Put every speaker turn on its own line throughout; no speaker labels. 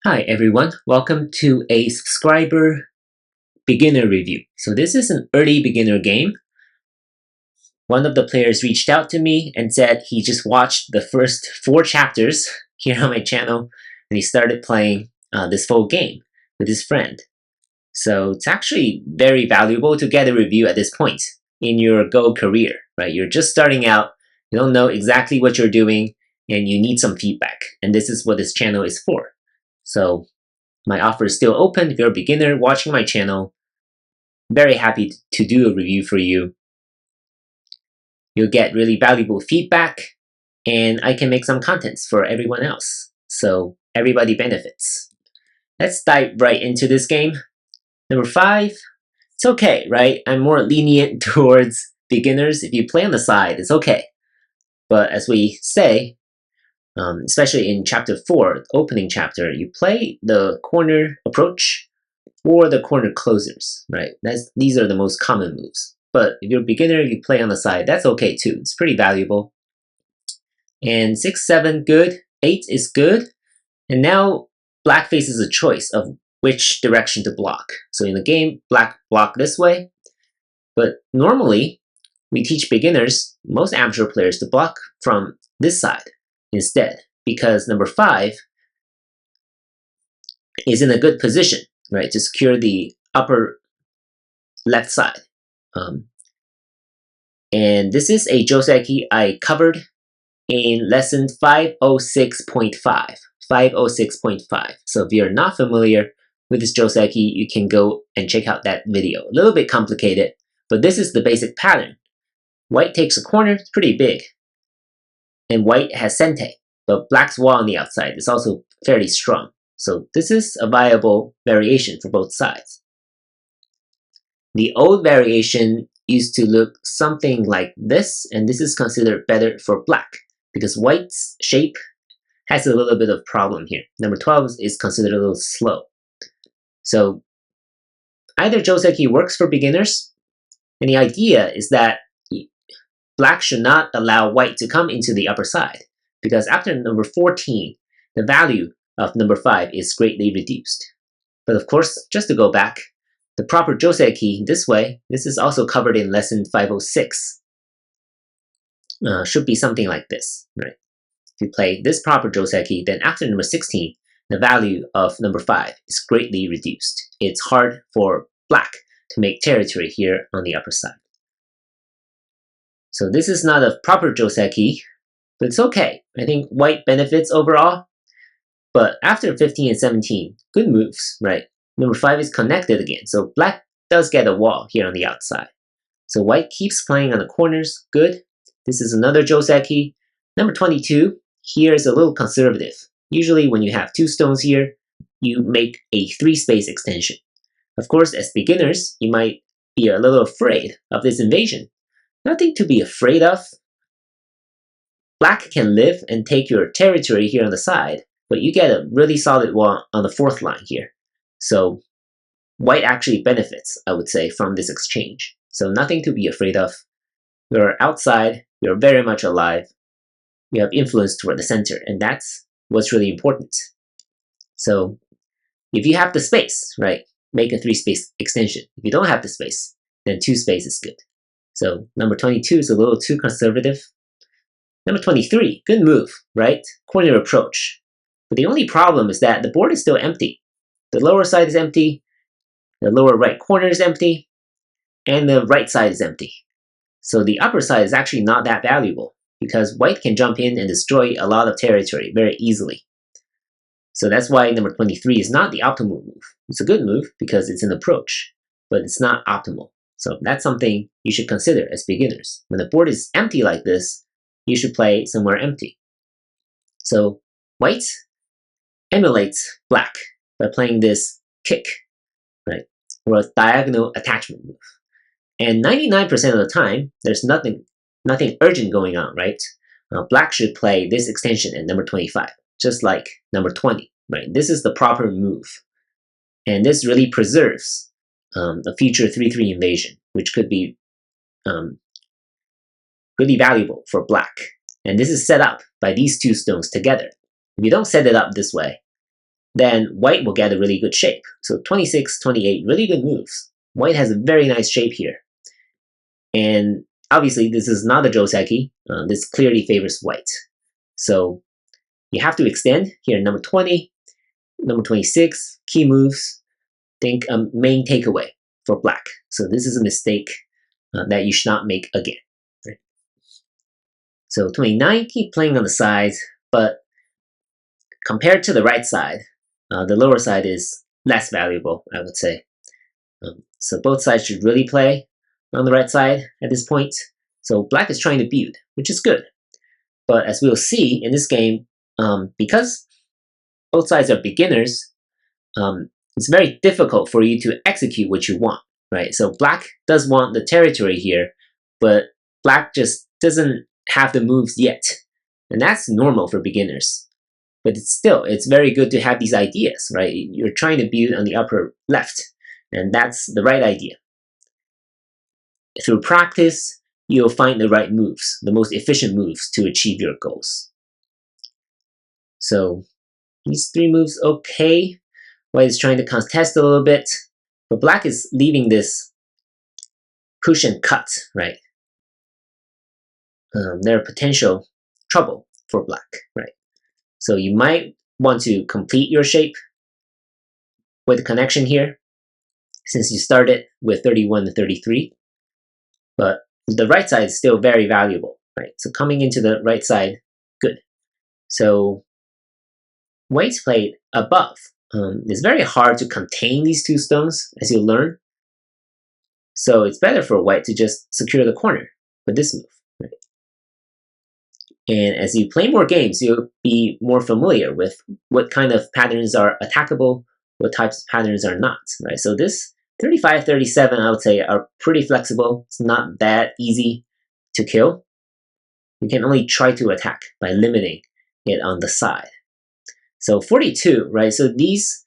Hi everyone, welcome to a subscriber beginner review. So this is an early beginner game. One of the players reached out to me and said he just watched the first 4 chapters here on my channel and he started playing this full game with his friend. So it's actually very valuable to get a review at this point in your Go career, right? You're just starting out, you don't know exactly what you're doing, and you need some feedback. And this is what this channel is for. So my offer is still open. If you're a beginner watching my channel, very happy to do a review for you. You'll get really valuable feedback, and I can make some contents for everyone else. So everybody benefits. Let's dive right into this game. Number 5, it's okay, right? I'm more lenient towards beginners. If you play on the side, it's okay. But as we say, especially in chapter 4, opening chapter, you play the corner approach or the corner closers, right? These are the most common moves. But if you're a beginner, you play on the side, that's okay too. It's pretty valuable. And 6, 7, good. 8 is good. And now black faces a choice of which direction to block. So in the game, black block this way. But normally, we teach beginners, most amateur players, to block from this side instead, because number 5 is in a good position, right, to secure the upper left side. And this is a joseki I covered in lesson 506.5. 506.5. So if you're not familiar with this joseki, you can go and check out that video. A little bit complicated, but this is the basic pattern. White takes a corner, it's pretty big. And white has sente, but black's wall on the outside is also fairly strong. So this is a viable variation for both sides. The old variation used to look something like this, and this is considered better for black because white's shape has a little bit of problem here. Number 12 is considered a little slow. So either joseki works for beginners, and the idea is that black should not allow white to come into the upper side because after number 14, the value of number 5 is greatly reduced. But of course, just to go back, the proper joseki this way, this is also covered in lesson 506, should be something like this, right? If you play this proper joseki, then after number 16, the value of number 5 is greatly reduced. It's hard for black to make territory here on the upper side. So this is not a proper joseki, but it's okay. I think white benefits overall. But after 15 and 17, good moves, right? Number 5 is connected again, so black does get a wall here on the outside. So white keeps playing on the corners, good. This is another joseki. Number 22, here is a little conservative. Usually when you have 2 stones here, you make a 3-space extension. Of course, as beginners, you might be a little afraid of this invasion. Nothing to be afraid of. Black can live and take your territory here on the side, but you get a really solid wall on the 4th line here. So white actually benefits, I would say, from this exchange. So nothing to be afraid of. You're outside, you're very much alive. You have influence toward the center, and that's what's really important. So if you have the space, right, make a 3-space extension. If you don't have the space, then 2 space is good. So number 22 is a little too conservative. Number 23, good move, right? Corner approach. But the only problem is that the board is still empty. The lower side is empty, the lower right corner is empty, and the right side is empty. So the upper side is actually not that valuable because white can jump in and destroy a lot of territory very easily. So that's why number 23 is not the optimal move. It's a good move because it's an approach, but it's not optimal. So that's something you should consider as beginners. When the board is empty like this, you should play somewhere empty. So white emulates black by playing this kick, right, or a diagonal attachment move. And 99% of the time, there's nothing urgent going on, right? Black should play this extension at number 25, just like number 20, right? This is the proper move. And this really preserves a future 3-3 invasion, which could be really valuable for black. And this is set up by these 2 stones together. If you don't set it up this way, then white will get a really good shape. So 26, 28, really good moves. White has a very nice shape here. And obviously, this is not a joseki. This clearly favors white. So you have to extend here, number 20, number 26, key moves. Think main takeaway for black. So this is a mistake that you should not make again. Right? So 29, keep playing on the sides, but compared to the right side, the lower side is less valuable, I would say. So both sides should really play on the right side at this point. So black is trying to build, which is good. But as we'll see in this game, because both sides are beginners, it's very difficult for you to execute what you want, right? So black does want the territory here, but black just doesn't have the moves yet. And that's normal for beginners. But it's very good to have these ideas, right? You're trying to build on the upper left, and that's the right idea. Through practice, you'll find the right moves, the most efficient moves to achieve your goals. So these three moves, okay. White is trying to contest a little bit, but black is leaving this push and cut, right? There are potential trouble for black, right? So you might want to complete your shape with a connection here, since you started with 31 to 33, but the right side is still very valuable, right? So coming into the right side, good. So white's played above. It's very hard to contain these two stones, as you'll learn. So it's better for white to just secure the corner with this move. Right? And as you play more games, you'll be more familiar with what kind of patterns are attackable, what types of patterns are not. Right? So this 35, 37, I would say, are pretty flexible. It's not that easy to kill. You can only try to attack by limiting it on the side. So 42, right? So these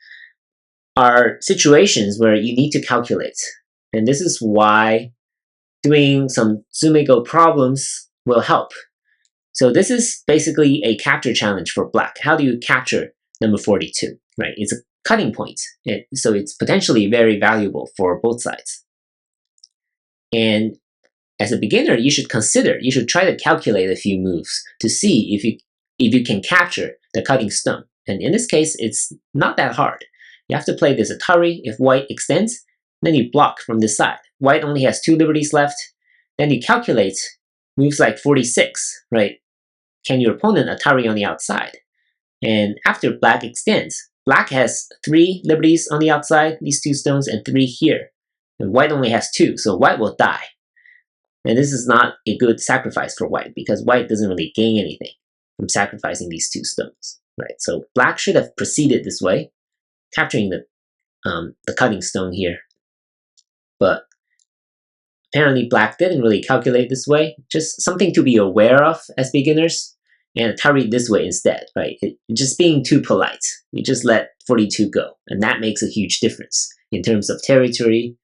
are situations where you need to calculate. And this is why doing some Sumego problems will help. So this is basically a capture challenge for black. How do you capture number 42, right? It's a cutting point. So it's potentially very valuable for both sides. And as a beginner, you should try to calculate a few moves to see if you can capture the cutting stone. And in this case, it's not that hard. You have to play this Atari. If white extends, then you block from this side. White only has 2 liberties left. Then you calculate moves like 46, right? Can your opponent Atari on the outside? And after black extends, black has 3 liberties on the outside, these 2 stones, and 3 here. And white only has 2, so white will die. And this is not a good sacrifice for white, because white doesn't really gain anything from sacrificing these 2 stones, right? So black should have proceeded this way, capturing the cutting stone here. But apparently black didn't really calculate this way, just something to be aware of as beginners, and Atari this way instead, right? Just being too polite. You just let 42 go, and that makes a huge difference in terms of territory,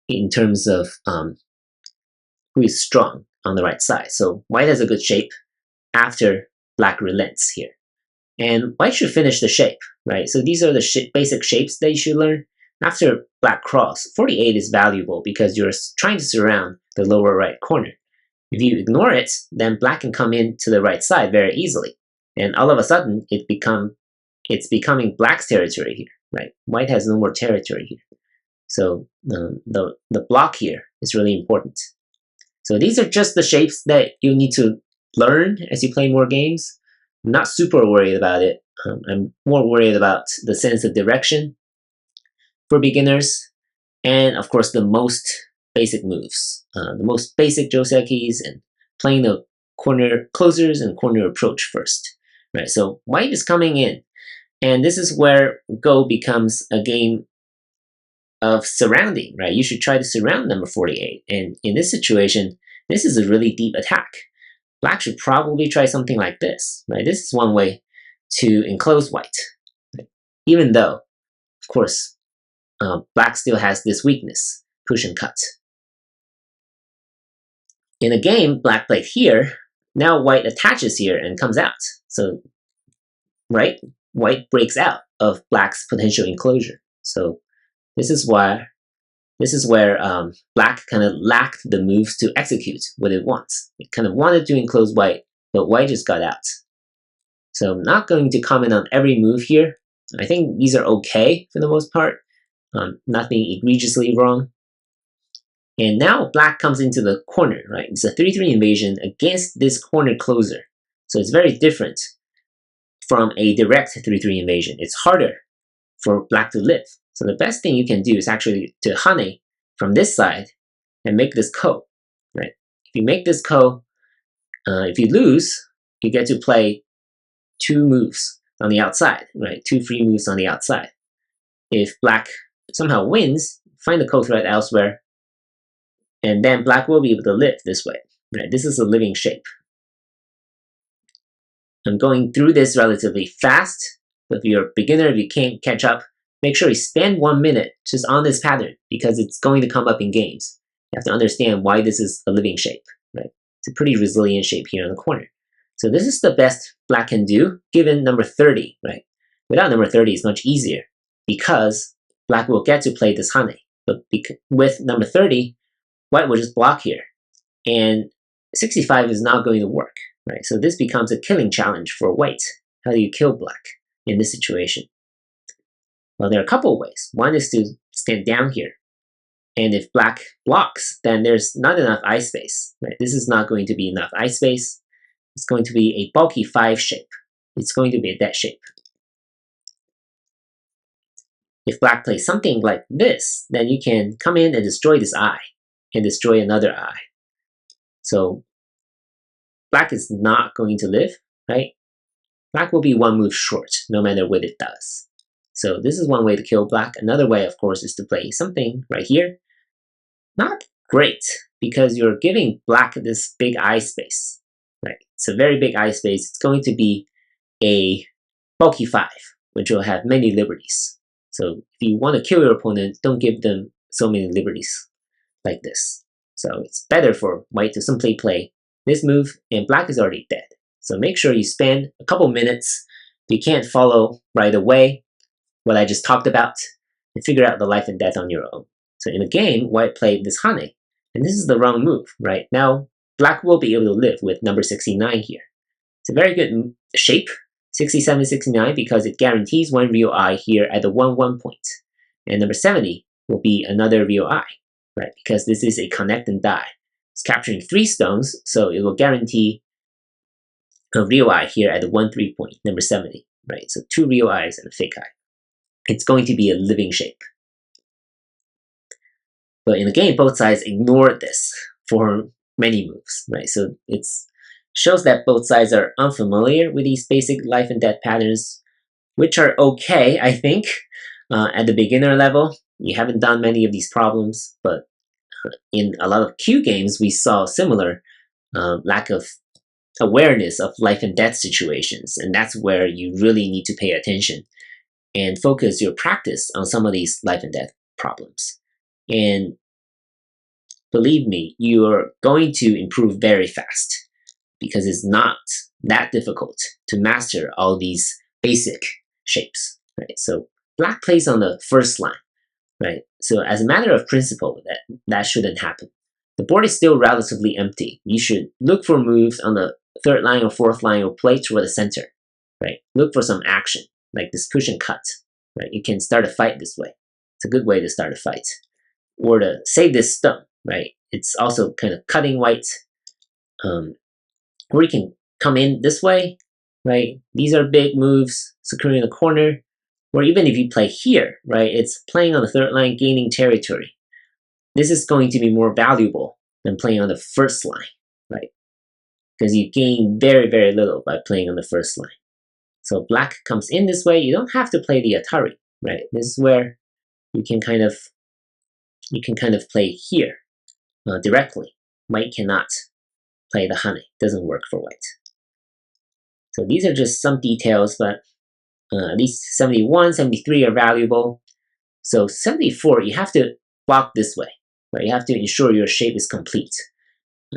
in terms of who is strong on the right side. So white has a good shape after black relents here. And white should finish the shape, right? So these are the basic shapes that you should learn. After black cross, 48 is valuable because you're trying to surround the lower right corner. If you ignore it, then black can come in to the right side very easily. And all of a sudden, it's becoming black's territory here, right? White has no more territory here. So the block here is really important. So these are just the shapes that you need to learn as you play more games. I'm not super worried about it. I'm more worried about the sense of direction for beginners, and of course the most basic moves, the most basic josekis, and playing the corner closers and corner approach first. Right. So white is coming in, and this is where Go becomes a game of surrounding. Right. You should try to surround number 48, and in this situation, this is a really deep attack. Black should probably try something like this, right? This is one way to enclose white, right? Even though, of course, black still has this weakness, push and cut. In a game, black played here, now white attaches here and comes out. So, right? white breaks out of black's potential enclosure. So this is where black kind of lacked the moves to execute what it wants. It kind of wanted to enclose white, but white just got out. So I'm not going to comment on every move here. I think these are okay for the most part. Nothing egregiously wrong. And now black comes into the corner, right? It's a 3-3 invasion against this corner closer. So it's very different from a direct 3-3 invasion. It's harder for black to live. So the best thing you can do is actually to hane from this side and make this ko, right? If you make this ko, if you lose, you get to play 2 moves on the outside, right? 2 free moves on the outside. If black somehow wins, find the ko threat elsewhere, and then black will be able to live this way, right? This is a living shape. I'm going through this relatively fast, but if you're a beginner, if you can't catch up, make sure you spend 1 minute just on this pattern because it's going to come up in games. You have to understand why this is a living shape, right? It's a pretty resilient shape here in the corner. So this is the best black can do given number 30, right? Without number 30, it's much easier because black will get to play this hane. But with number 30, white will just block here. And 65 is not going to work, right? So this becomes a killing challenge for white. How do you kill black in this situation? Well, there are a couple of ways. One is to stand down here. And if black blocks, then there's not enough eye space, right? This is not going to be enough eye space. It's going to be a bulky 5 shape. It's going to be a dead shape. If black plays something like this, then you can come in and destroy this eye and destroy another eye. So black is not going to live, right? Black will be 1 move short, no matter what it does. So this is one way to kill black. Another way, of course, is to play something right here. Not great, because you're giving black this big eye space, right? It's a very big eye space. It's going to be a bulky 5, which will have many liberties. So if you want to kill your opponent, don't give them so many liberties like this. So it's better for white to simply play this move, and black is already dead. So make sure you spend a couple minutes. If you can't follow right away what I just talked about, and figure out the life and death on your own. So in the game, white played this hane, and this is the wrong move, right? Now, black will be able to live with number 69 here. It's a very good shape, 67, 69, because it guarantees 1 real eye here at the 1-1 point. And number 70 will be another real eye, right? Because this is a connect and die. It's capturing 3 stones, so it will guarantee a real eye here at the 1-3 point, number 70, right? So 2 real eyes and a fake eye. It's going to be a living shape. But in the game, both sides ignore this for many moves, right? So it shows that both sides are unfamiliar with these basic life and death patterns, which are okay, I think, at the beginner level. You haven't done many of these problems, but in a lot of Q games, we saw similar lack of awareness of life and death situations, and that's where you really need to pay attention and focus your practice on some of these life and death problems. And believe me, you're going to improve very fast because it's not that difficult to master all these basic shapes, right? So black plays on the first line, right? So as a matter of principle, that shouldn't happen. The board is still relatively empty. You should look for moves on the 3rd line or 4th line or play toward the center, right? Look for some action, like this push and cut, right? You can start a fight this way. It's a good way to start a fight. Or to save this stone, right? It's also kind of cutting white. Or you can come in this way, right? These are big moves, securing the corner. Or even if you play here, right? It's playing on the 3rd line, gaining territory. This is going to be more valuable than playing on the 1st line, right? Because you gain very, very little by playing on the 1st line. So black comes in this way. You don't have to play the Atari, right? This is where you can kind of play here directly. White cannot play the hane. Doesn't work for white. So these are just some details, but these 71, 73 are valuable. So 74, you have to block this way, right? You have to ensure your shape is complete.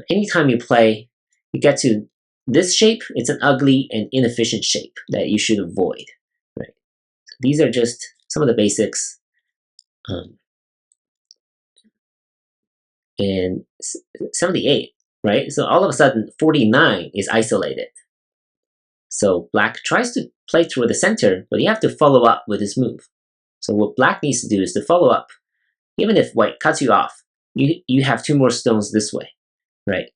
Anytime you play, you get to this shape, it's an ugly and inefficient shape that you should avoid. these are just some of the basics. And 78, right? So all of a sudden, 49 is isolated. So black tries to play through the center, but you have to follow up with this move. So what black needs to do is to follow up. Even if white cuts you off, you have 2 more stones this way, right?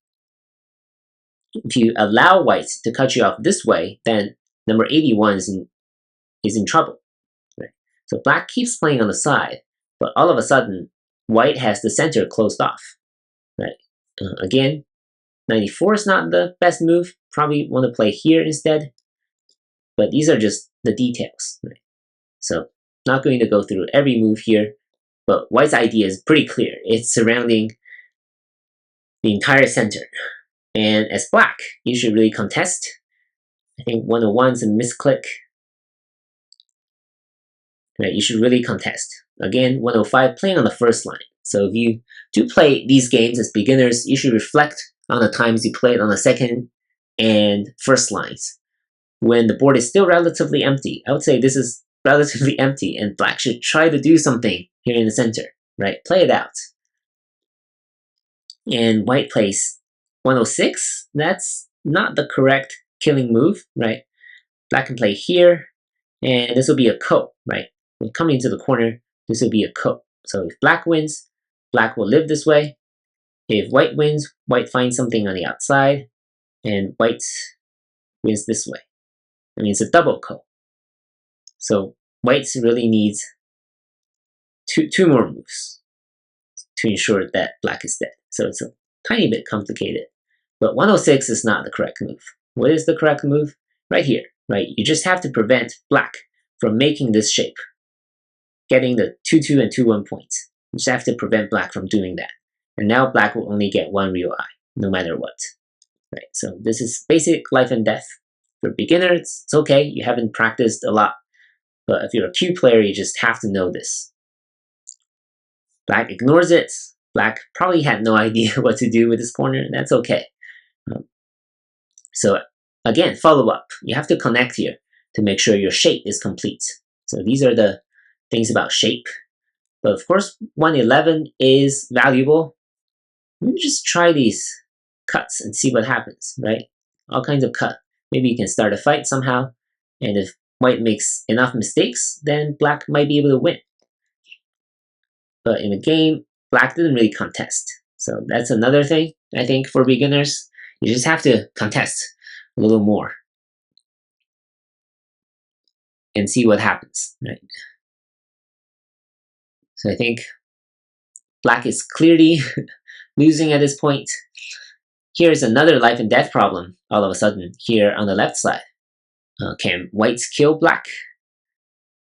If you allow white to cut you off this way, then number 81 is in trouble, right? So black keeps playing on the side, but all of a sudden, white has the center closed off, right? Again, 94 is not the best move. Probably want to play here instead. But these are just the details, right? So not going to go through every move here, but white's idea is pretty clear. It's surrounding the entire center. And as black, you should really contest. I think 101 is a misclick. Right, you should really contest. Again, 105, playing on the first line. So if you do play these games as beginners, you should reflect on the times you played on the second and first lines. When the board is still relatively empty, I would say this is relatively empty, and black should try to do something here in the center, right? Play it out. And white plays 106. That's not the correct killing move, right? Black can play here, and this will be a ko, right? When coming to the corner, this will be a ko. So if black wins, black will live this way. If white wins, white finds something on the outside, and white wins this way. I mean, it's a double ko. So white really needs two more moves to ensure that black is dead. So it's a tiny bit complicated. But 106 is not the correct move. What is the correct move? Right here, right? You just have to prevent black from making this shape, getting the 2-2 and 2-1 points. You just have to prevent black from doing that. And now black will only get 1 real eye, no matter what. Right? So this is basic life and death. For beginners, it's okay. You haven't practiced a lot. But if you're a Q player, you just have to know this. Black ignores it. Black probably had no idea what to do with this corner, and that's okay. So again, follow up. You have to connect here to make sure your shape is complete. So these are the things about shape. But of course, 111 is valuable. Maybe just try these cuts and see what happens, right? All kinds of cut. Maybe you can start a fight somehow, and if white makes enough mistakes, then black might be able to win. But in the game, black didn't really contest. So that's another thing, I think, for beginners. You just have to contest a little more and see what happens, right? So I think black is clearly losing at this point. Here's another life and death problem all of a sudden here on the left side. Can whites kill black?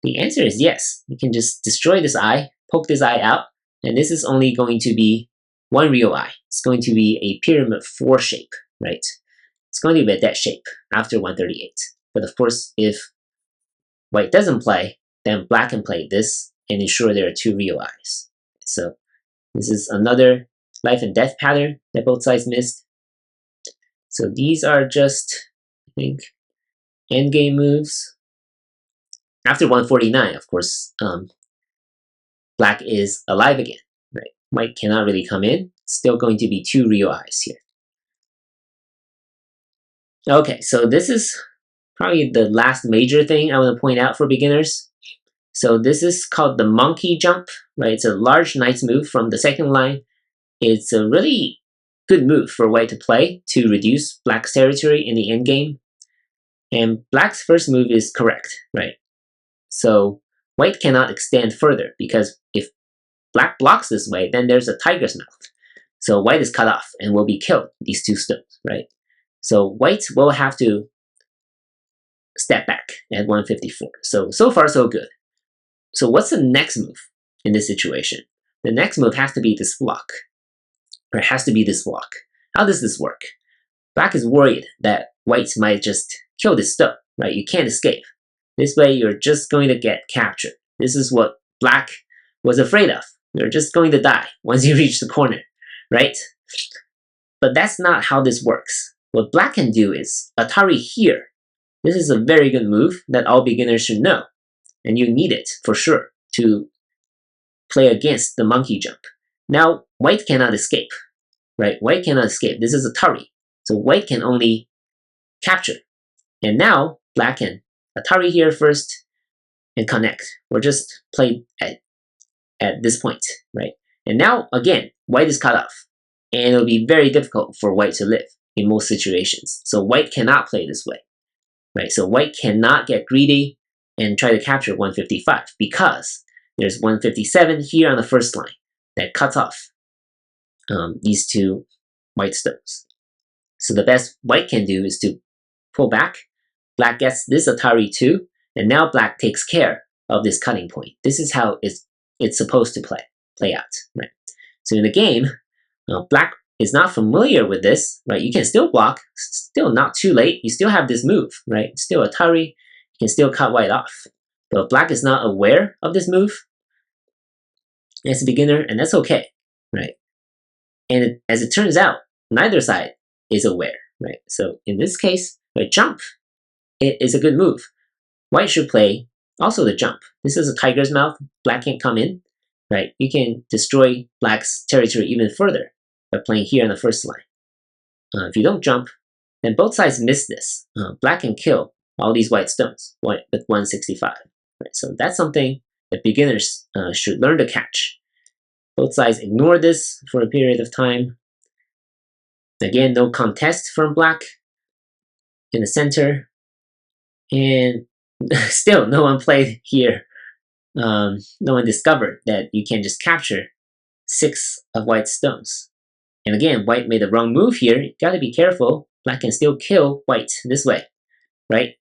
The answer is yes. You can just destroy this eye, poke this eye out, and this is only going to be 1 real eye. It's going to be a pyramid 4 shape, right? It's going to be a dead shape after 138. But of course, if white doesn't play, then black can play this and ensure there are 2 real eyes. So this is another life and death pattern that both sides missed. So these are just, I think, endgame moves. After 149, of course, black is alive again, right? White cannot really come in. Still going to be 2 real eyes here. Okay, so this is probably the last major thing I want to point out for beginners. So this is called the monkey jump, right? It's a large knight's move from the second line. It's a really good move for white to play to reduce black's territory in the endgame. And black's first move is correct, right? So white cannot extend further because if black blocks this way, then there's a tiger's mouth. So white is cut off and will be killed, these 2 stones, right? So white will have to step back at 154. So far so good. So what's the next move in this situation? The next move has to be this block. Or it has to be this block. How does this work? Black is worried that white might just kill this stone, right? You can't escape. This way you're just going to get captured. This is what black was afraid of. You're just going to die once you reach the corner, right? But that's not how this works. What black can do is Atari here. This is a very good move that all beginners should know. and you need it for sure to play against the monkey jump. Now, white cannot escape, right? White cannot escape. This is a Atari, so white can only capture. And now, black can Atari here first and connect. We're just played at this point, right? And now, again, white is cut off. And it'll be very difficult for white to live in most situations. So white cannot play this way, right? So white cannot get greedy and try to capture 155 because there's 157 here on the first line that cuts off these two white stones. So the best white can do is to pull back. Black gets this Atari too, and now black takes care of this cutting point. This is how it's supposed to play out, right? So in the game, black is not familiar with this, right? You can still block, still not too late. You still have this move, right? Still Atari, you can still cut white off. But black is not aware of this move as a beginner, and that's okay, right? And as it turns out, neither side is aware, right? So in this case, the jump, it is a good move. White should play also the jump. This is a tiger's mouth. Black can't come in, right? You can destroy black's territory even further by playing here on the first line. If you don't jump, then both sides miss this. Black can kill all these white stones with 165. Right? So that's something that beginners should learn to catch. Both sides ignore this for a period of time. Again, no contest from black in the center. And still, no one played here. No one discovered that you can just capture 6 of white's stones. And again, white made the wrong move here. You gotta be careful. Black can still kill white this way, right?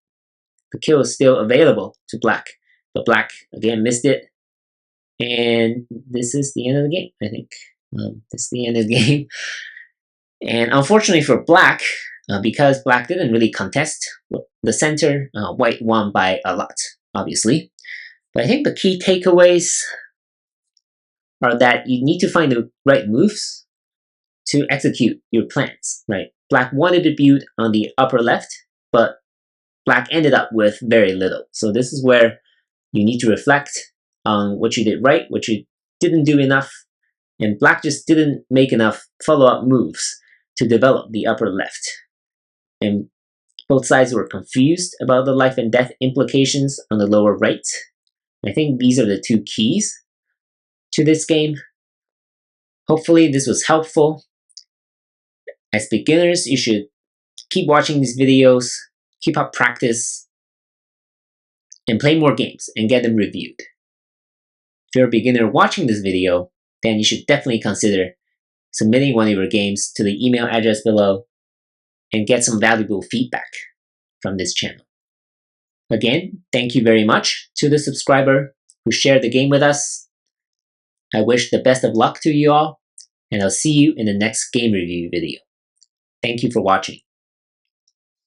The kill is still available to black. But black, again, missed it. And this is the end of the game, I think. This is the end of the game. And unfortunately for black, because black didn't really contest the center, white won by a lot, obviously. But I think the key takeaways are that you need to find the right moves to execute your plans, right? Black wanted to build on the upper left, but black ended up with very little. So this is where you need to reflect on what you did right, what you didn't do enough, and black just didn't make enough follow-up moves to develop the upper left. And both sides were confused about the life and death implications on the lower right. I think these are the 2 keys to this game. Hopefully this was helpful. As beginners, you should keep watching these videos, keep up practice, and play more games and get them reviewed. If you're a beginner watching this video, then you should definitely consider submitting one of your games to the email address below and get some valuable feedback from this channel. Again, thank you very much to the subscriber who shared the game with us. I wish the best of luck to you all, and I'll see you in the next game review video. Thank you for watching.